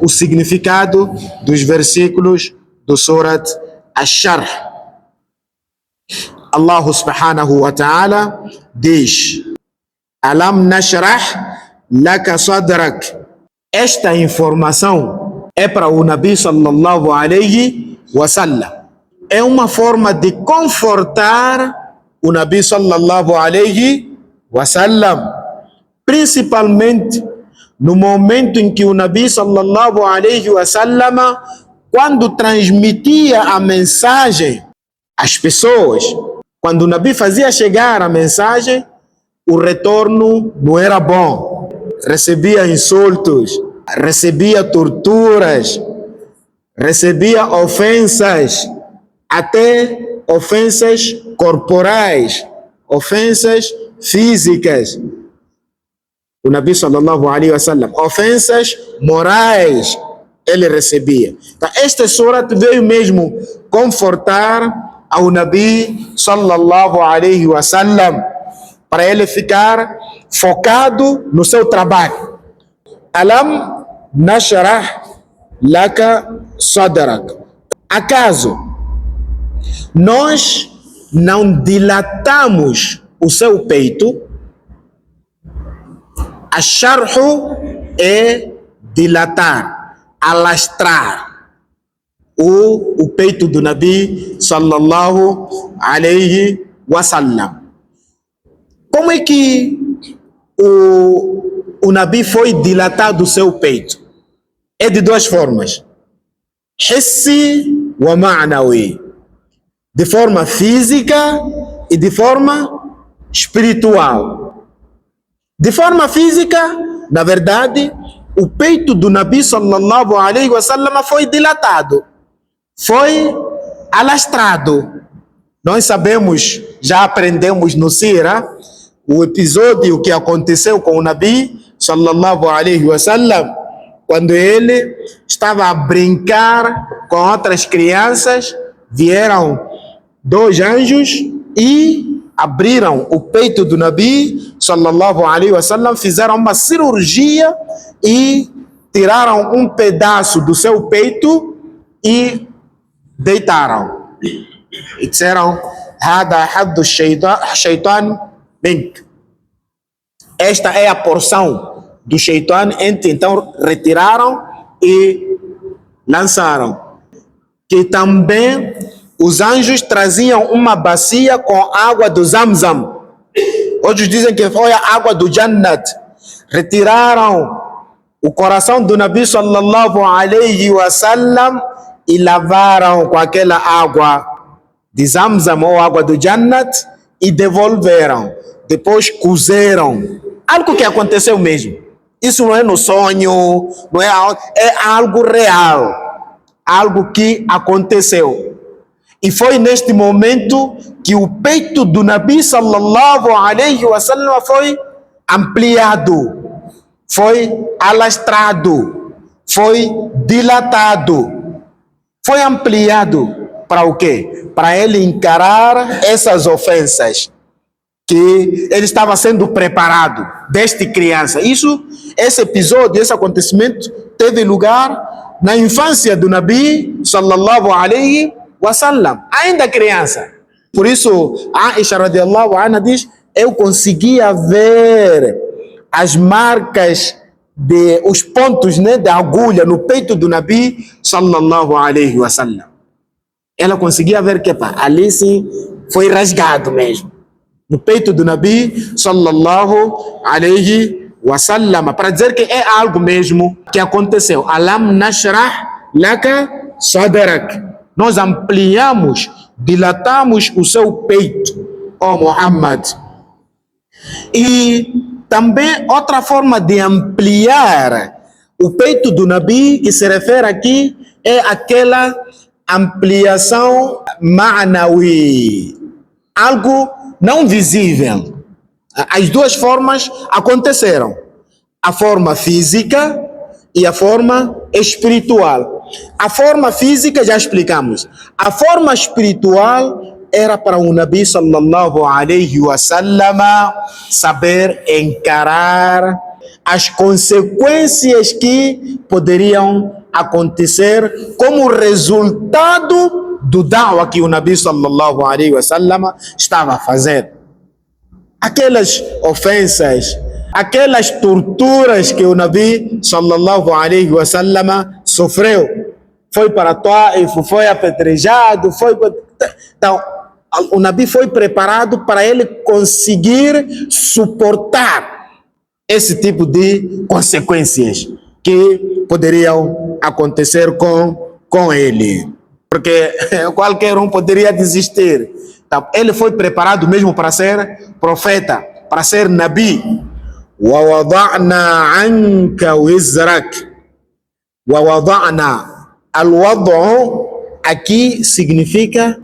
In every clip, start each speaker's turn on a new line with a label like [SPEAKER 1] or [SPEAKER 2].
[SPEAKER 1] o significado dos versículos do Surat Ash-Sharh. Allah subhanahu wa ta'ala diz: Alam nashrah laka sadrak. Esta informação é para o Nabi sallallahu alayhi wa sallam. É uma forma de confortar o Nabi sallallahu alayhi wa sallam, principalmente no momento em que o Nabi sallallahu alayhi wa sallam, quando transmitia a mensagem às pessoas, quando o Nabi fazia chegar a mensagem, o retorno não era bom. Recebia insultos, recebia torturas, recebia ofensas, até ofensas corporais, ofensas físicas. O Nabi sallallahu alaihi wasallam, ofensas morais, ele recebia. Então, esta surat veio mesmo confortar ao Nabi sallallahu alaihi wasallam, para ele ficar focado no seu trabalho. Alam nashrah laka sadrak. Acaso nós não dilatamos o seu peito? Asharhu é dilatar, alastrar o peito do Nabi sallallahu alayhi wasallam. Como é que o Nabi foi dilatado o seu peito? É de duas formas: hissi wa ma'nawi, de forma física e de forma espiritual. De forma física, na verdade, o peito do Nabi sallallahu alaihi wasallam foi dilatado, foi alastrado. Nós sabemos, já aprendemos no Sira, o episódio que aconteceu com o Nabi sallallahu alaihi wasallam, quando ele estava a brincar com outras crianças, vieram dois anjos e abriram o peito do Nabi sallallahu alaihi wasallam, fizeram uma cirurgia e tiraram um pedaço do seu peito e deitaram. E disseram: Hada haddu shaitan mink. Esta é a porção do shaitan. Então retiraram e lançaram. Que também os anjos traziam uma bacia com água do Zamzam. Outros dizem que foi a água do Jannat. Retiraram o coração do Nabi sallallahu alayhi wa sallam e lavaram com aquela água de Zamzam ou água do Jannat e devolveram. Depois cozeram. Algo que aconteceu mesmo. Isso não é no sonho, não é algo real. Algo que aconteceu. E foi neste momento que o peito do Nabi sallallahu alayhi wa sallam foi ampliado, foi alastrado, foi dilatado, foi ampliado para o quê? Para ele encarar essas ofensas que ele estava sendo preparado desde criança. Esse episódio, esse acontecimento teve lugar na infância do Nabi sallallahu alayhi wa sallam, ainda criança. Por isso, Aisha radiallahu anha diz: eu conseguia ver as marcas, os pontos, da agulha no peito do Nabi sallallahu alayhi wa sallam. Ela conseguia ver que ali sim foi rasgado mesmo, no peito do Nabi sallallahu alayhi wa sallam, para dizer que é algo mesmo que aconteceu. Alam nashrah laka sadrak. Nós ampliamos, dilatamos o seu peito, ó Muhammad. E também outra forma de ampliar o peito do Nabi, que se refere aqui, é aquela ampliação ma'nawi, algo não visível. As duas formas aconteceram: a forma física e a forma espiritual. A forma física já explicamos. A forma espiritual era para o Nabi sallallahu alayhi wa sallam saber encarar as consequências que poderiam acontecer como resultado do da'wah que o Nabi sallallahu alaihi wasallam estava a fazer. Aquelas ofensas, aquelas torturas que o Nabi sallallahu alaihi wasallam sofreu. Foi para Taif, foi apedrejado, Então, o Nabi foi preparado para ele conseguir suportar esse tipo de consequências que poderiam acontecer com ele. Porque qualquer um poderia desistir. Então, ele foi preparado mesmo para ser profeta, para ser Nabi. وَوَضَعْنَا عَنْكَ وِزْرَكَ وَوَضَعْنَا. Al-wad'u aqui significa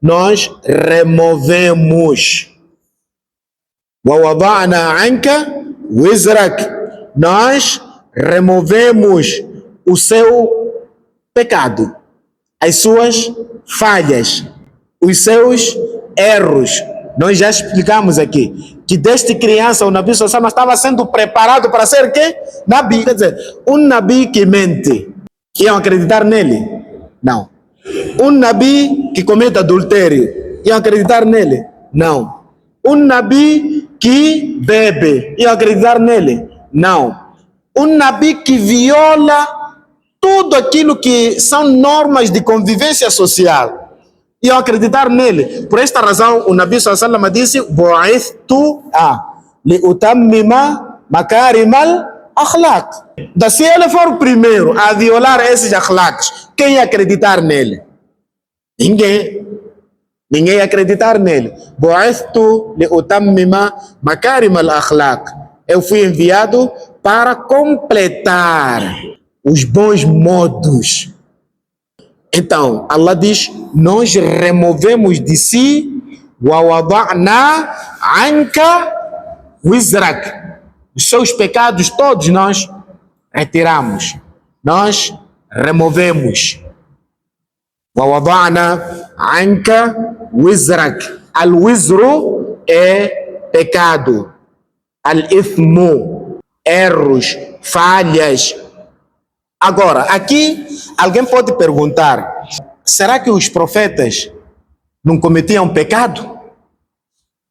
[SPEAKER 1] nós removemos. وَوَضَعْنَا عَنْكَ وِزْرَكَ. Nós removemos o seu pecado, as suas falhas, os seus erros. Nós já explicamos aqui que desde criança o Nabi Sallallahu estava sendo preparado para ser quê? Nabi. Quer dizer, um Nabi que mente, iam acreditar nele? Não. Um Nabi que comete adultério, iam acreditar nele? Não. Um Nabi que bebe, iam acreditar nele? Não. Um Nabi que viola tudo aquilo que são normas de convivência social, iam acreditar nele. Por esta razão, o Nabi sallallahu alaihi wasallam disse: "Bu'ithtu liutammima makarimal akhlaq." Se ele for o primeiro a violar esses akhlaqs, quem ia acreditar nele? Ninguém. Ninguém ia acreditar nele. "Bu'ithtu liutammima makarimal akhlaq." Eu fui enviado para completar os bons modos. Então, Allah diz: nós removemos de si وَوَضَعْنَا عَنْكَ وِزْرَكَ. Os seus pecados todos nós retiramos, nós removemos. وَوَضَعْنَا عَنْكَ وِزْرَكَ. Al-wizru é pecado, al-ithmu, erros, falhas. Agora, aqui alguém pode perguntar: será que os profetas não cometiam pecado?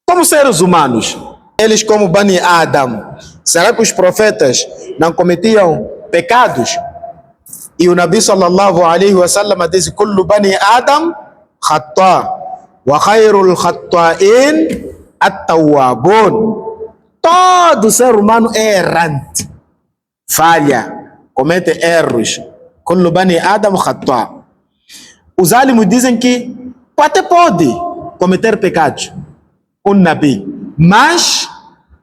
[SPEAKER 1] Como seres humanos, eles como Bani Adam, será que os profetas não cometiam pecados? E o Nabi sallallahu alaihi wasallam diz: "Kullu Bani Adam khata wa khairul khata'in at-tawwabun." Todo ser humano é errante, falha, comete erros. Kullu Bani Adam khata. Os álimos dizem que até pode cometer pecados um Nabi, mas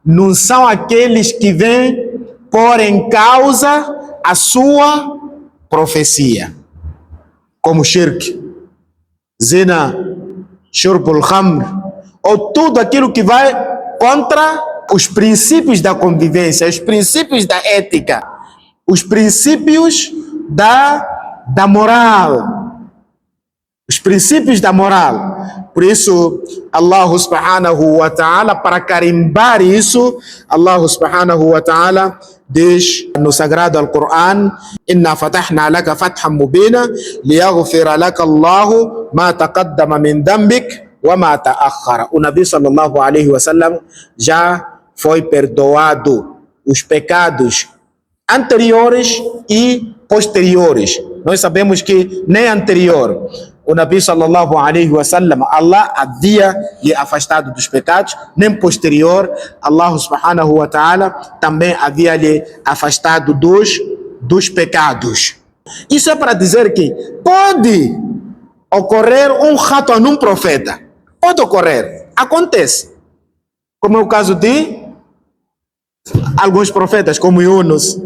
[SPEAKER 1] não são aqueles que vêm pôr em causa a sua profecia, como shirk, zina, shurbul khamr, ou tudo aquilo que vai contra os princípios da convivência, os princípios da ética, os princípios da moral. Os princípios da moral. Por isso, Allah subhanahu wa ta'ala, para carimbar isso, Allah subhanahu wa ta'ala diz no sagrado Al-Quran: "Inna fatahna laka fathan mubina liyaghfira laka Allahu ma taqaddama min dhanbik wa ma ta'akhkhara." O Nabi sallallahu alaihi wasallam já foi perdoado os pecados anteriores e posteriores. Nós sabemos que nem anterior o Nabi sallallahu alaihi wasallam, Allah havia lhe afastado dos pecados, nem posterior, Allah subhanahu wa ta'ala também havia lhe afastado dos pecados. Isso é para dizer que pode ocorrer um rato num profeta. Pode ocorrer, acontece. Como é o caso de alguns profetas, como Yunus,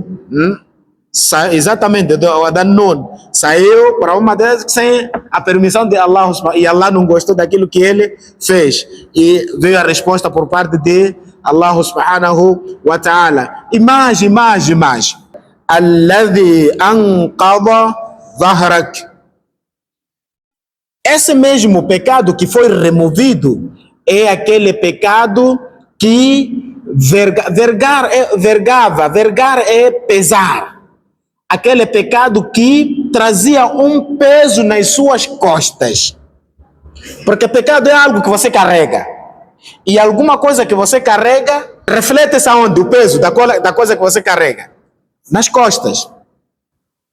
[SPEAKER 1] exatamente, da Nun, saiu para uma delas sem a permissão de Allah, e Allah não gostou daquilo que ele fez, e veio a resposta por parte de Allah subhanahu wa ta'ala. E mais. Alladhi anqadha dhahrak. Esse mesmo pecado que foi removido é aquele pecado que Vergar é pesar. Aquele pecado que trazia um peso nas suas costas. Porque pecado é algo que você carrega. E alguma coisa que você carrega, reflete-se aonde? O peso da coisa que você carrega. Nas costas.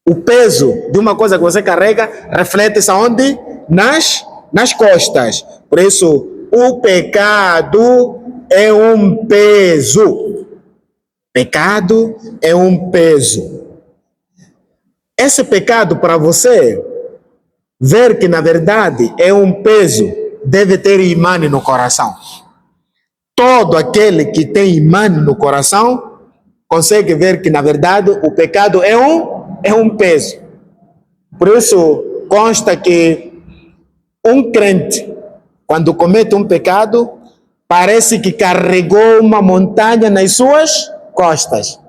[SPEAKER 1] O peso de uma coisa que você carrega, reflete-se aonde? Nas costas. Por isso, o pecado é um peso. Pecado é um peso. Esse pecado, para você ver que na verdade é um peso, deve ter imã no coração. Todo aquele que tem imã no coração consegue ver que na verdade o pecado é um peso. Por isso consta que um crente, quando comete um pecado, parece que carregou uma montanha nas suas costas.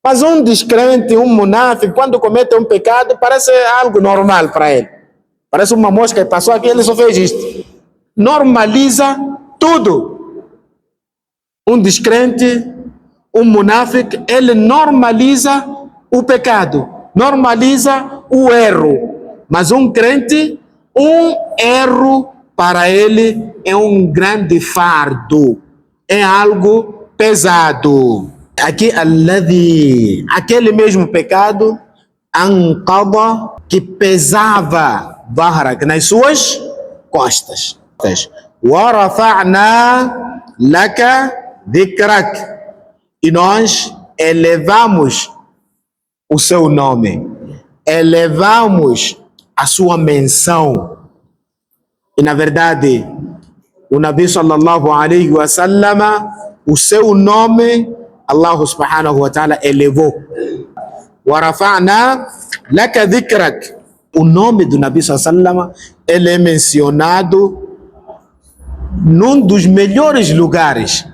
[SPEAKER 1] Mas um descrente, um munáfico, quando comete um pecado, parece algo normal para ele. Parece uma mosca que passou aqui, ele só fez isto. Normaliza tudo. Um descrente, um munáfico, ele normaliza o pecado, normaliza o erro. Mas um crente, um erro para ele é um grande fardo, é algo pesado. Aqui, aquele mesmo pecado, anqada, que pesava dhahrak, nas suas costas. Wa rafa'na laka dhikrak, e nós elevamos o seu nome, elevamos a sua menção. E na verdade, o Nabi sallallahu alaihi wa sallam, o seu nome, Allah subhanahu wa ta'ala elevou. Wa rafa'na laka dhikrak. O nome do Nabi sallallahu alaihi wa sallam, ele é mencionado num dos melhores lugares,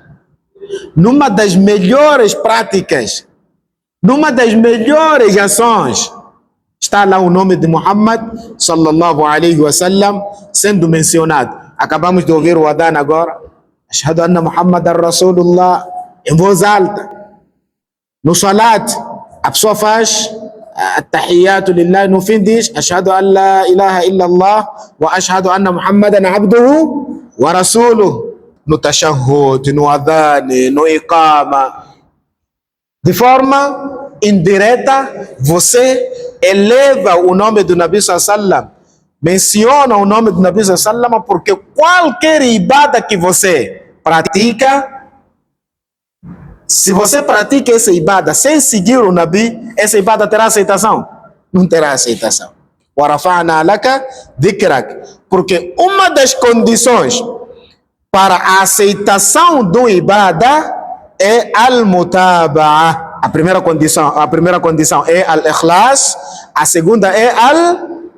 [SPEAKER 1] numa das melhores práticas, numa das melhores ações. Está lá o nome de Muhammad sallallahu alaihi wa sallam sendo mencionado. Acabamos de ouvir o adhan agora. Ashhadu anna Muhammadan Rasulullah, em voz alta. No salat, a pessoa faz at-tahiyyatu lillah, no fim diz ashhadu an la ilaha illallah wa ashhadu anna Muhammadan abduhu wa rasuluhu. No tashahhud, no adhan, no iqama. De forma indireta, você eleva o nome do Nabi sallallahu alaihi wasallam, menciona o nome do Nabi sallallahu alaihi wasallam, porque qualquer ibada que você pratica, se você pratica essa ibada sem seguir o Nabi, essa ibada terá aceitação? Não terá aceitação. Wa rafa'na laka dhikrak, porque uma das condições para a aceitação do ibada é al-mutaba'a. A primeira condição é al-ikhlas, a segunda é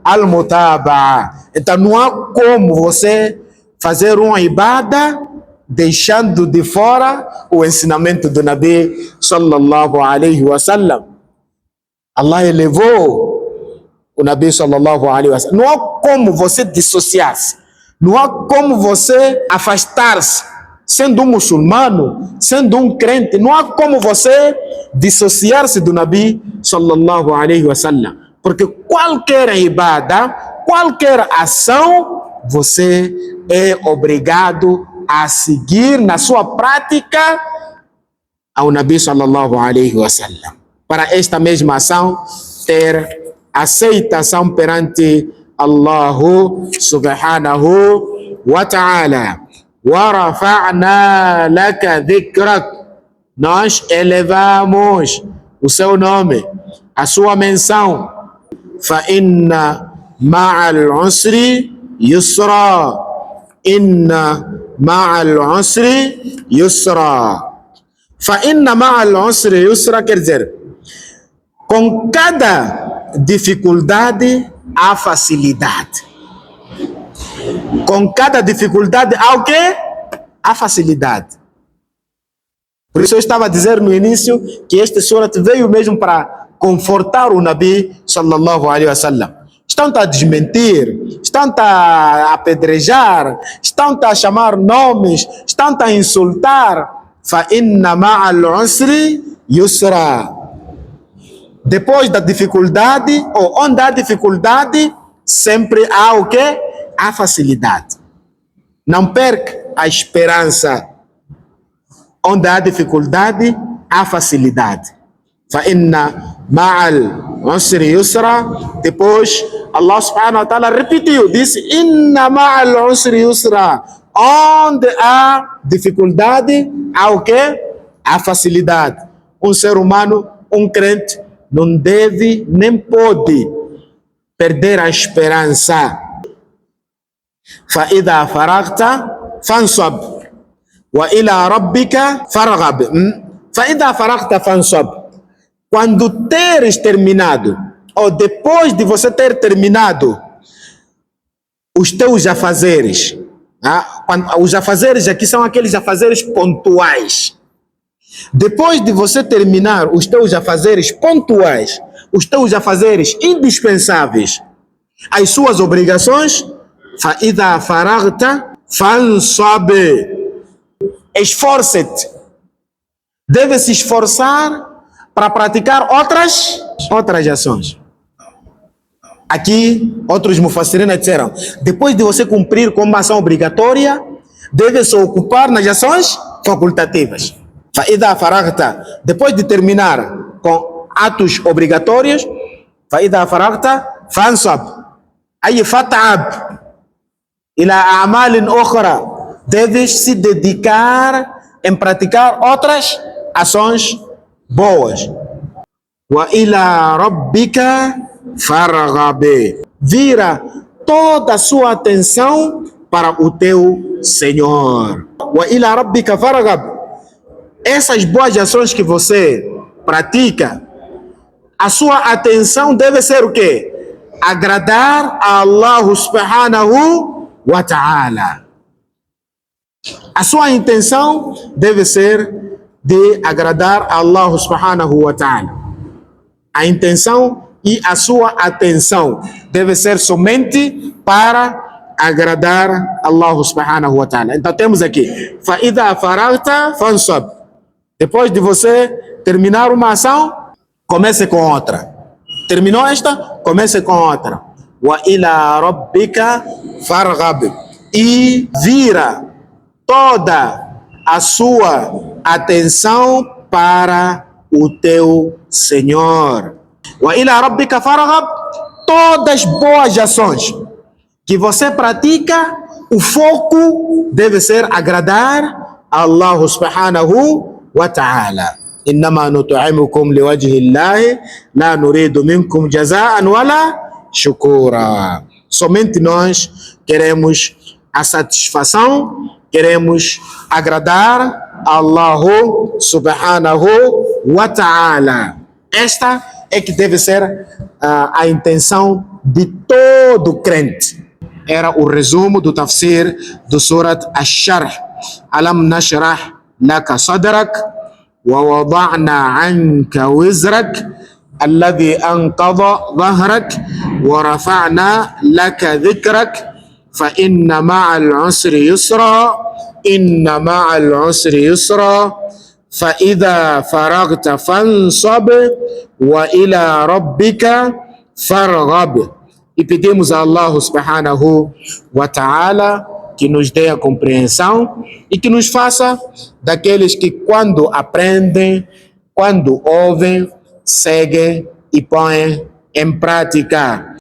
[SPEAKER 1] al-mutaba'a. Então não há como você fazer uma ibada deixando de fora o ensinamento do Nabi sallallahu alaihi wasallam. Allah elevou o Nabi sallallahu alaihi wasallam. Não há como você dissociar-se, não há como você afastar-se, sendo um muçulmano, sendo um crente, não há como você dissociar-se do Nabi sallallahu alaihi wasallam, porque qualquer ibada, qualquer ação, você é obrigado a seguir na sua prática ao Nabi sallallahu alaihi wasallam, para esta mesma ação ter aceitação perante Allahu subhanahu wa ta'ala. Wa rafa'na laka dhikrak, nós elevamos o seu nome, a sua menção. Fa inna ma'al usri yusra, inna ma'al usri yusra. Fa inna ma'al usri yusra quer dizer, com cada dificuldade há facilidade. Com cada dificuldade há o quê? Há facilidade. Por isso eu estava a dizer no início que este surat veio mesmo para confortar o Nabi sallallahu alaihi wasallam. Estão a desmentir, estão a apedrejar, estão a chamar nomes, estão a insultar. فَإِنَّ مَعَ الْعُسْرِ يُسْرًا. Depois da dificuldade, ou onde há dificuldade, sempre há o quê? Há facilidade. Não perca a esperança. Onde há dificuldade, há facilidade. فَإِنَّ مَعَ الْعُسْرِ يُسْرًا. Depois, Allah subhanahu wa ta'ala repetiu, disse, إِنَّ مَعَ الْعُسْرِ يُسْرًا. Onde há dificuldade, há o quê? Há facilidade. Um ser humano, um crente, não deve nem pode perder a esperança. فَإِذَا فَرَغْتَ فَانْصَبْ وَإِلَى رَبِّكَ فَارْغَب. فَإِذَا فَرَغْتَ فَانْصَبْ. Quando teres terminado, ou depois de você ter terminado os teus afazeres, os afazeres aqui são aqueles afazeres pontuais. Depois de você terminar os teus afazeres pontuais, os teus afazeres indispensáveis, as suas obrigações, فَإِذَا فَرَغْتَ فَانْصَبْ. Esforce-te. Deve se esforçar para praticar outras ações. Aqui, outros mufassirina disseram, depois de você cumprir com uma ação obrigatória, deve se ocupar nas ações facultativas. فَإِذَا فَرَغْتَ. Depois de terminar com atos obrigatórios, فَإِذَا فَرَغْتَ فَانْصَبْ. أي فَتَعَبْ إلى أعمال أخرى. Deves se dedicar em praticar outras ações boas. وَإِلَى رَبِّكَ فَارْغَب. Vira toda a sua atenção para o teu Senhor. وَإِلَى رَبِّكَ فَارْغَب. Essas boas ações que você pratica, a sua atenção deve ser o quê? Agradar a Allah subhanahu wa ta'ala. A sua intenção deve ser de agradar a Allah subhanahu wa ta'ala. A intenção e a sua atenção deve ser somente para agradar a Allah subhanahu wa ta'ala. Então temos aqui, فَإِذَا فَرَغْتَ فَانْصَبْ. Depois de você terminar uma ação, comece com outra. Terminou esta? Comece com outra. وَإِلَى رَبِّكَ فَارْغَب. E vira toda a sua atenção para o teu Senhor. وَإِلَى رَبِّكَ فَارْغَب. Todas as boas ações que você pratica, o foco deve ser agradar a Allah subhanahu wa ta'ala. إنما نطعمكم لوجه الله لا نريد منكم جزاء ولا شكورا. Somente nós queremos a satisfação, queremos agradar a Allah subhanahu wa ta'ala. Esta é que deve ser a intenção de todo crente. Era o resumo do tafsir do Surat Ash-Sharh. Alam nashrah laka sadrak ووضعنا عنك وزرك الذي أنقض ظهرك ورفعنا لك ذكرك فإن مع العسر يسرا إن مع العسر يسرا فإذا فرغت فانصب وإلى ربك فارغب. E pedimos a Allah subhanahu wa ta'ala que nos dê a compreensão e que nos faça daqueles que quando aprendem, quando ouvem, seguem e põem em prática.